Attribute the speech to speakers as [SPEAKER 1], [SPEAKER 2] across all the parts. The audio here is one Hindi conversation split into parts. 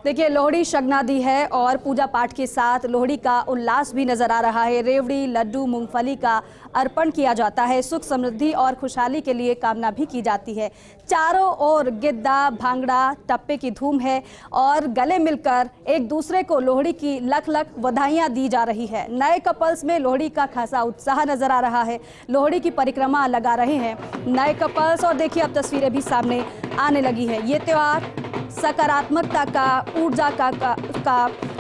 [SPEAKER 1] देखिए, लोहड़ी शगनादी है और पूजा पाठ के साथ लोहड़ी का उल्लास भी नजर आ रहा है। रेवड़ी, लड्डू, मूंगफली का अर्पण किया जाता है। सुख समृद्धि और खुशहाली के लिए कामना भी की जाती है। चारों ओर गिद्दा, भांगड़ा, टप्पे की धूम है और गले मिलकर एक दूसरे को लोहड़ी की लख लख बधाइयां दी जा रही है। नए कपल्स में लोहड़ी का खासा उत्साह नजर आ रहा है। लोहड़ी की परिक्रमा लगा रहे हैं नए कपल्स और देखिए अब तस्वीरें भी सामने आने लगी है। ये त्योहार सकारात्मकता का, ऊर्जा का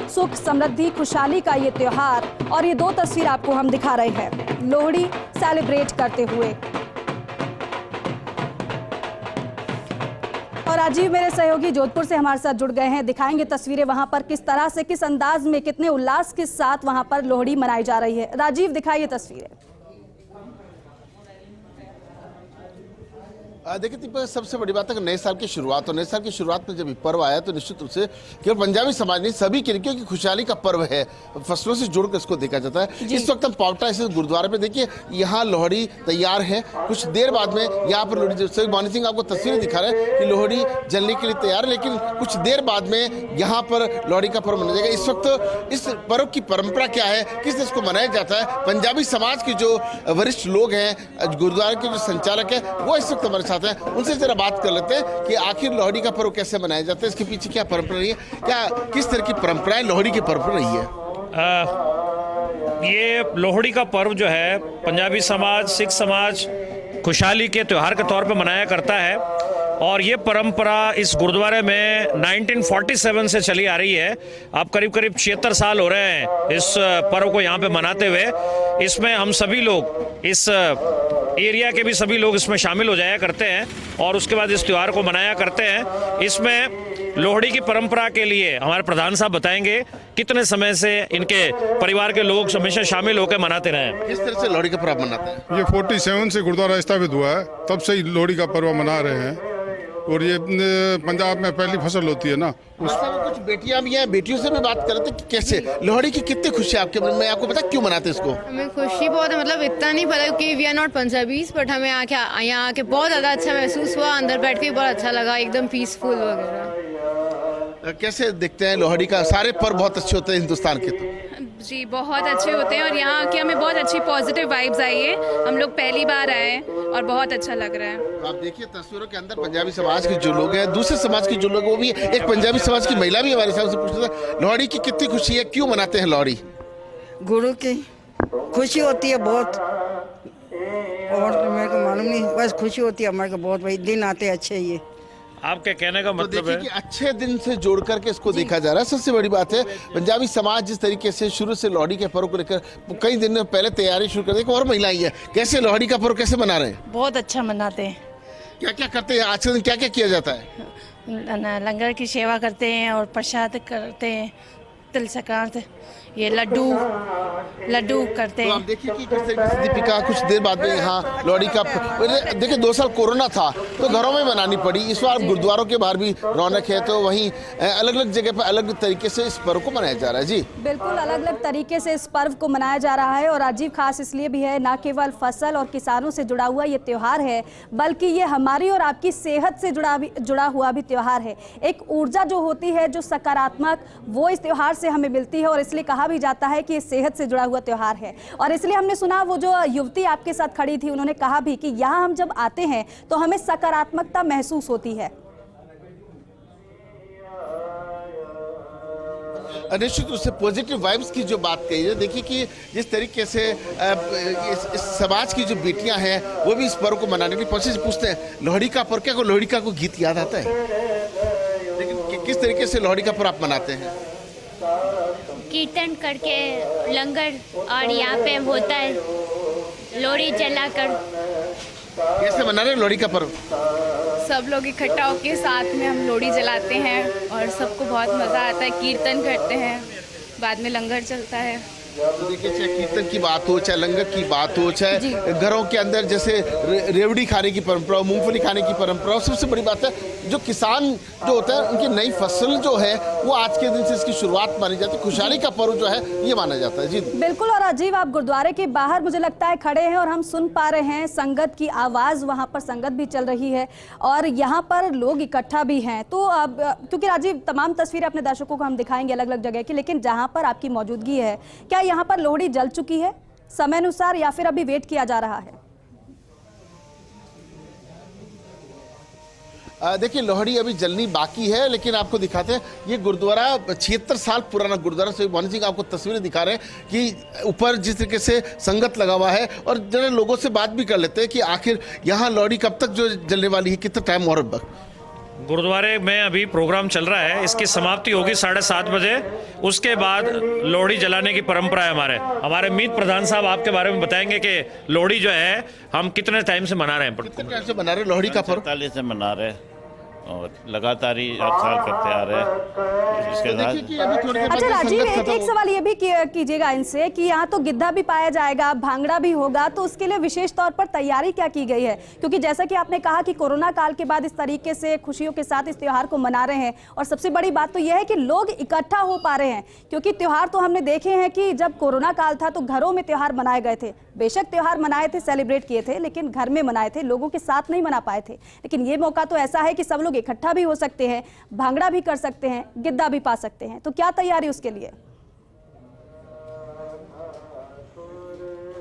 [SPEAKER 1] सुख समृद्धि खुशहाली का ये त्योहार, और ये दो तस्वीर आपको हम दिखा रहे हैं लोहड़ी सेलिब्रेट करते हुए। और राजीव मेरे सहयोगी जोधपुर से हमारे साथ जुड़ गए हैं, दिखाएंगे तस्वीरें वहां पर किस तरह से, किस अंदाज में, कितने उल्लास के साथ वहां पर लोहड़ी मनाई जा रही है। राजीव, दिखाइए तस्वीरें।
[SPEAKER 2] देखिए दीपक, सबसे बड़ी बात है कि नए साल की शुरुआत, और नए साल की शुरुआत में जब पर्व आया तो निश्चित रूप से केवल पंजाबी समाज नहीं, सभी के लिए, क्योंकि खुशहाली का पर्व है, फसलों से जुड़कर इसको देखा जाता है। इस वक्त हम पावटा स्थित गुरुद्वारे पे देखिए, यहाँ लोहड़ी तैयार है। कुछ देर बाद में यहाँ पर लोहड़ी, मॉर्निंग सिंह आपको तस्वीरें दिखा रहे हैं कि लोहड़ी जलने के लिए तैयार है, लेकिन कुछ देर बाद में यहाँ पर लोहड़ी का पर्व मनाया जाएगा। इस वक्त इस पर्व की परंपरा क्या है, किस दिन इसको मनाया जाता है, पंजाबी समाज के जो वरिष्ठ लोग हैं, गुरुद्वारे के जो संचालक है, वो इस वक्त हमारे साथ हैं। उनसे जरा बात कर लेते हैं कि आखिर लोहड़ी का पर्व कैसे मनाया जाता है, इसके पीछे क्या परंपरा रही है, क्या किस तरह की परंपराएं लोहड़ी की परंपरा रही है।
[SPEAKER 3] ये लोहड़ी का पर्व जो है पंजाबी समाज, सिख समाज खुशहाली के त्यौहार के तौर पर मनाया करता है, और ये परंपरा इस गुरुद्वारे में 1947 से चली आ रही है। अब करीब करीब 76 साल हो रहे हैं इस पर्व को यहाँ पे मनाते हुए। इसमें हम सभी लोग, इस एरिया के भी सभी लोग इसमें शामिल हो जाया करते हैं और उसके बाद इस त्यौहार को मनाया करते हैं। इसमें लोहड़ी की परंपरा के लिए हमारे प्रधान साहब बताएंगे कितने समय से इनके परिवार के लोग हमेशा शामिल होकर मनाते रहे हैं।
[SPEAKER 2] किस तरह से लोहड़ी का पर्व मनाते हैं?
[SPEAKER 4] ये 47 से गुरुद्वारा स्थापित हुआ है, तब से ही लोहड़ी का पर्व मना रहे हैं। और ये पंजाब में पहली फसल होती है ना।
[SPEAKER 2] कुछ बेटियां भी हैं, बेटियों से भी बात करते कि कैसे लोहड़ी की कितनी खुशी आपके मन में, आपको पता क्यों मनाते इसको?
[SPEAKER 5] हमें खुशी बहुत है, मतलब इतना नहीं पता कि we are not Punjabis, but हमें यहाँ आके बहुत ज़्यादा अच्छा महसूस हुआ। अंदर बैठ के बहुत अच्छा लगा, एकदम पीसफुल वगैरह।
[SPEAKER 2] कैसे देखते हैं लोहड़ी का? सारे पर्व बहुत अच्छे होते हैं हिंदुस्तान के तो।
[SPEAKER 6] जी, बहुत अच्छे होते हैं और यहाँ आके हमें बहुत अच्छी पॉजिटिव वाइब्स आई है। हम लोग पहली बार आए हैं और बहुत अच्छा लग रहा है।
[SPEAKER 2] आप देखिए तस्वीरों के अंदर पंजाबी समाज के जो लोग हैं, दूसरे समाज के जो लोग, वो भी, एक पंजाबी समाज की महिला भी हमारे साथ से पूछता था लोहड़ी की कितनी खुशी है, क्यों मनाते हैं लोहड़ी?
[SPEAKER 7] गुरु की खुशी होती है बहुत, और तो मेरे को मालूम नहीं, बस खुशी होती है हमारे को बहुत। भाई दिन आते हैं अच्छे। ये
[SPEAKER 3] आपके कहने का मतलब है
[SPEAKER 2] कि अच्छे दिन से जोड़ करके इसको देखा जा रहा है। सबसे बड़ी बात है पंजाबी समाज जिस तरीके से शुरू से लोहड़ी के पर्व को लेकर कई दिन पहले तैयारी शुरू कर दी, और महिलाएं हैं, कैसे लोहड़ी का पर्व कैसे मना रहे हैं?
[SPEAKER 8] बहुत अच्छा मनाते हैं।
[SPEAKER 2] क्या क्या करते हैं आज के दिन, क्या क्या किया जाता है?
[SPEAKER 8] लंगर की सेवा करते हैं और प्रसाद करते हैं, तिल संक्रांति, ये लड्डू करते हैं।
[SPEAKER 2] तो आप देखिए कि किस तरीके से दीपिका, कुछ देर बाद में यहाँ लोहड़ी का, देखिए 2 साल कोरोना था तो घरों में मनानी पड़ी, इस बार गुरुद्वारों के बाहर भी रौनक है, तो वहीं अलग अलग जगह पर अलग तरीके से इस पर्व को मनाया जा रहा है। जी
[SPEAKER 1] बिल्कुल, अलग अलग तरीके से इस पर्व को मनाया जा रहा है। और राजीव, खास इसलिए भी है, न केवल फसल और किसानों से जुड़ा हुआ ये त्योहार है, बल्कि ये हमारी और आपकी सेहत से जुड़ा हुआ भी त्योहार है। एक ऊर्जा जो होती है, जो सकारात्मक, वो इस त्योहार से हमें मिलती है और इसलिए कहा भी जाता है कि ये सेहत से जुड़ा हुआ त्योहार है। और इसलिए हमने सुना, वो जो युवती आपके साथ खड़ी थी, उन्होंने कहा भी कि यहाँ हम जब आते हैं तो हमें सकारात्मकता महसूस होती है।
[SPEAKER 2] निश्चित रूप से पॉजिटिव वाइब्स की जो बात कही है, देखिए कि जिस तरीके से इस समाज की जो बेटियां हैं वो भी इस पर्व को मनाने के लिए पहुंचे। पूछते हैं लोहड़ी का पर्व, क्या को लोहड़ी का कोई गीत याद आता है? लेकिन किस तरीके से लोहड़ी का पर्व आप मनाते हैं?
[SPEAKER 9] कीर्तन करके लंगर, और यहाँ पे होता है लोहड़ी जलाकर।
[SPEAKER 2] कैसे मना रहे हैं लोहड़ी का पर्व?
[SPEAKER 6] सब लोग इकट्ठा होकर साथ में हम लोहड़ी जलाते हैं और सबको बहुत मज़ा आता है। कीर्तन करते हैं, बाद में लंगर चलता है।
[SPEAKER 2] तो देखिए, चाहे कीर्तन की बात हो, चाहे लंगर की बात हो, चाहे घरों के अंदर जैसे रेवड़ी खाने की परंपरा, मूंगफली खाने की परंपरा, सबसे बड़ी बात है जो किसान जो होता है उनकी नई फसल जो है वो आज के दिन से इसकी शुरुआत मानी जाती है। खुशहाली का पर्व जो है ये माना जाता है। जी
[SPEAKER 1] बिल्कुल। और राजीव, आप गुरुद्वारे के बाहर मुझे लगता है खड़े हैं और हम सुन पा रहे हैं संगत की आवाज, वहां पर संगत भी चल रही है और यहाँ पर लोग इकट्ठा भी हैं। तो अब क्योंकि राजीव तमाम तस्वीरें अपने दर्शकों को हम दिखाएंगे अलग अलग जगह की, लेकिन जहाँ पर आपकी मौजूदगी है, क्या यहाँ पर लोहड़ी जल चुकी है समय अनुसार या फिर अभी वेट किया जा रहा है?
[SPEAKER 2] देखिए, लोहड़ी अभी जलनी बाकी है, लेकिन आपको दिखाते हैं ये गुरुद्वारा 76 साल पुराना गुरुद्वारा से मोहन सिंह आपको तस्वीरें दिखा रहे हैं कि ऊपर जिस तरीके से संगत लगा हुआ है। और जरा लोगों से बात भी कर लेते हैं कि आखिर यहाँ लोहड़ी कब तक जो जलने वाली है, कितना टाइम और
[SPEAKER 3] गुरुद्वारे में अभी प्रोग्राम चल रहा है, इसकी समाप्ति होगी 7:30 बजे। उसके बाद लोहड़ी जलाने की परंपरा है। हमारे मीत प्रधान साहब आपके बारे में बताएंगे कि लोहड़ी जो है हम कितने टाइम से मना रहे हैं।
[SPEAKER 2] कितने टाइम से मना रहे हैं लोहड़ी का पर्व?
[SPEAKER 10] 47 से मना रहे हैं और लगातार ही हर साल करते आ रहे हैं। इसके साथ
[SPEAKER 1] अच्छा राजीव, एक सवाल ये भी कीजिएगा इनसे कि यहाँ तो गिद्धा भी पाया जाएगा, भांगड़ा भी होगा, तो उसके लिए विशेष तौर पर तैयारी क्या की गई है? क्योंकि जैसा कि आपने कहा कि कोरोना काल के बाद इस तरीके से खुशियों के साथ इस त्योहार को मना रहे हैं, और सबसे बड़ी बात तो यह है कि लोग इकट्ठा हो पा रहे हैं। क्योंकि त्योहार तो हमने देखे हैं कि जब कोरोना काल था तो घरों में त्योहार मनाए गए थे, बेशक त्योहार मनाए थे, सेलिब्रेट किए थे, लेकिन घर में मनाए थे, लोगों के साथ नहीं मना पाए थे। लेकिन ये मौका तो ऐसा है कि सब लोग इकट्ठा भी हो सकते हैं, भांगड़ा भी कर सकते हैं, गिद्धा भी पा सकते हैं। तो क्या तैयारी उसके लिए?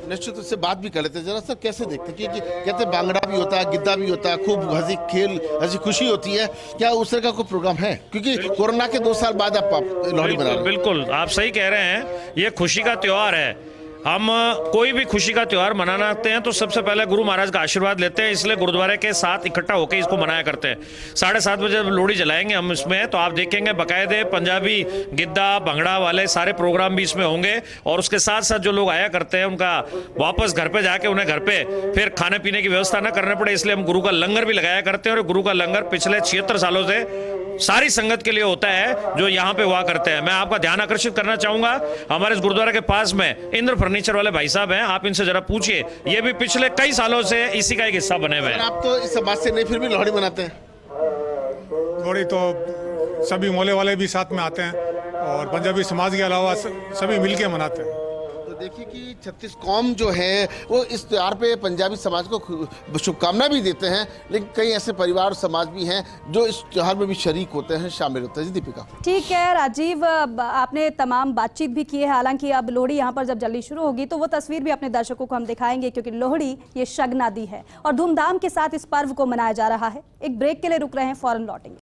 [SPEAKER 2] निश्चित रूप से बात भी कर लेते हैं। जरा सर कैसे देखते हैं कि कहते हैं भांगड़ा भी होता है, गिद्धा भी होता है, खूब हंसी खेल हंसी खुशी होती है, क्या उस तरह का कोई प्रोग्राम है? क्योंकि कोरोना के 2 साल बाद आप लोहड़ी मना रहे हैं।
[SPEAKER 3] बिल्कुल, आप सही कह रहे हैं, ये खुशी का त्योहार है। हम कोई भी खुशी का त्योहार मनाना आते हैं तो सबसे पहले गुरु महाराज का आशीर्वाद लेते हैं, इसलिए गुरुद्वारे के साथ इकट्ठा होकर इसको मनाया करते हैं। 7:30 बजे लोहड़ी जलाएंगे हम इसमें, तो आप देखेंगे बाकायदे पंजाबी गिद्धा भंगड़ा वाले सारे प्रोग्राम भी इसमें होंगे। और उसके साथ साथ जो लोग आया करते हैं उनका वापस घर पे जाके उन्हें घर पे फिर खाने पीने की व्यवस्था ना करने पड़े, इसलिए हम गुरु का लंगर भी लगाया करते हैं। और गुरु का लंगर पिछले 76 सालों से सारी संगत के लिए होता है जो यहाँ पे हुआ करते हैं। मैं आपका ध्यान आकर्षित करना चाहूंगा, हमारे इस गुरुद्वारे के पास में इंद्र फर्नीचर वाले भाई साहब हैं, आप इनसे जरा पूछिए, ये भी पिछले कई सालों से इसी का एक हिस्सा बने हुए हैं।
[SPEAKER 2] आप तो इस समाज से नहीं, फिर भी लोहड़ी मनाते हैं?
[SPEAKER 11] लोहड़ी तो सभी मोहल्ले वाले भी साथ में आते हैं और पंजाबी समाज के अलावा सभी मिलके मनाते हैं।
[SPEAKER 2] तो देखिए कि 36 कौम जो है वो इस त्योहार पे पंजाबी समाज को शुभकामना भी देते हैं, लेकिन कई ऐसे परिवार और समाज भी हैं जो इस त्योहार में भी शरीक होते हैं, शामिल होते हैं। जी दीपिका।
[SPEAKER 1] ठीक है राजीव, आपने तमाम बातचीत भी की है। हालांकि अब लोहड़ी यहाँ पर जब जल्दी शुरू होगी तो वो तस्वीर भी अपने दर्शकों को हम दिखाएंगे, क्योंकि लोहड़ी ये शगनादी है और धूमधाम के साथ इस पर्व को मनाया जा रहा है। एक ब्रेक के लिए रुक रहे हैं, फौरन लौटेंगे।